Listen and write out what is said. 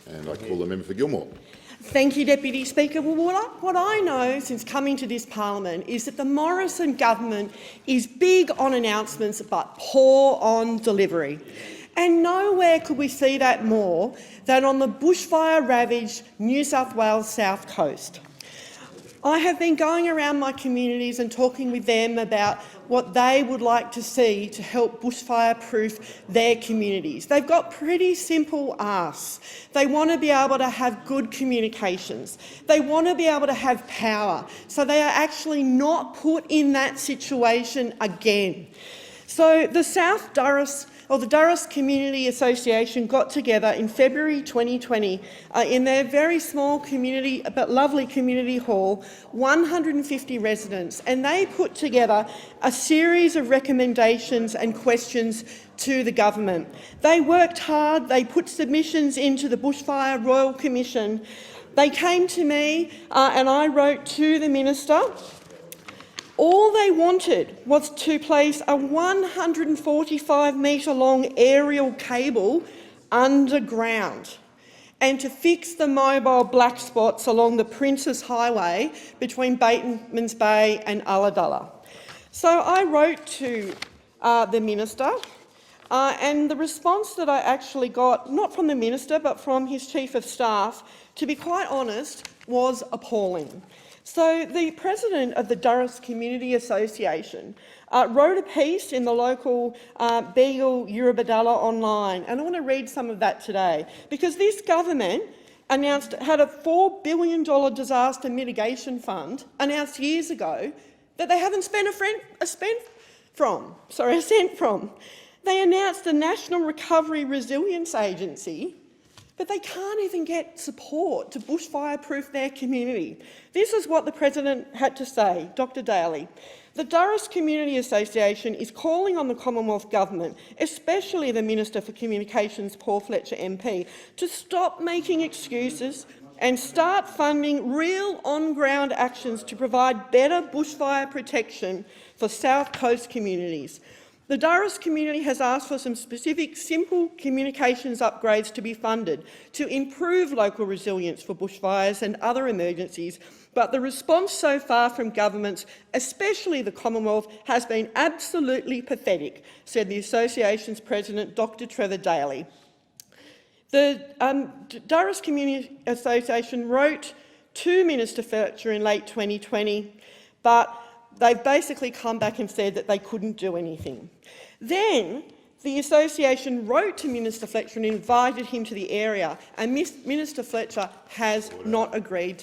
And I call the member for Gilmore. Thank you, Deputy Speaker. Well, what I know since coming to this parliament is that the Morrison government is big on announcements but poor on delivery. And nowhere could we see that more than on the bushfire-ravaged New South Wales south coast. I have been going around my communities and talking with them about what they would like to see to help bushfire-proof their communities. They've got pretty simple asks. They want to be able to have good communications. They want to be able to have power, so they are actually not put in that situation again. So the the Durras Community Association got together in February 2020 in their very small community, but lovely community hall, 150 residents, and they put together a series of recommendations and questions to the government. They worked hard, they put submissions into the Bushfire Royal Commission. They came to me and I wrote to the Minister. All they wanted was to place a 145-metre-long aerial cable underground and to fix the mobile black spots along the Princes Highway between Batemans Bay and Ulladulla. So I wrote to the Minister, and the response that I actually got, not from the Minister but from his Chief of Staff, to be quite honest, was appalling. So the president of the Durras Community Association wrote a piece in the local Beagle Eurobadalla online, and I want to read some of that today, because this government had a $4 billion disaster mitigation fund announced years ago that they haven't spent a cent from. They announced the National Recovery Resilience Agency, but they can't even get support to bushfire-proof their community. This is what the President had to say, Dr Daly. The Durras Community Association is calling on the Commonwealth Government, especially the Minister for Communications, Paul Fletcher MP, to stop making excuses and start funding real on-ground actions to provide better bushfire protection for South Coast communities. The Durras community has asked for some specific, simple communications upgrades to be funded to improve local resilience for bushfires and other emergencies, but the response so far from governments, especially the Commonwealth, has been absolutely pathetic, said the Association's President, Dr Trevor Daly. The Durras Community Association wrote to Minister Fletcher in late 2020, but they've basically come back and said that they couldn't do anything. Then the association wrote to Minister Fletcher and invited him to the area, and Minister Fletcher has not agreed to that.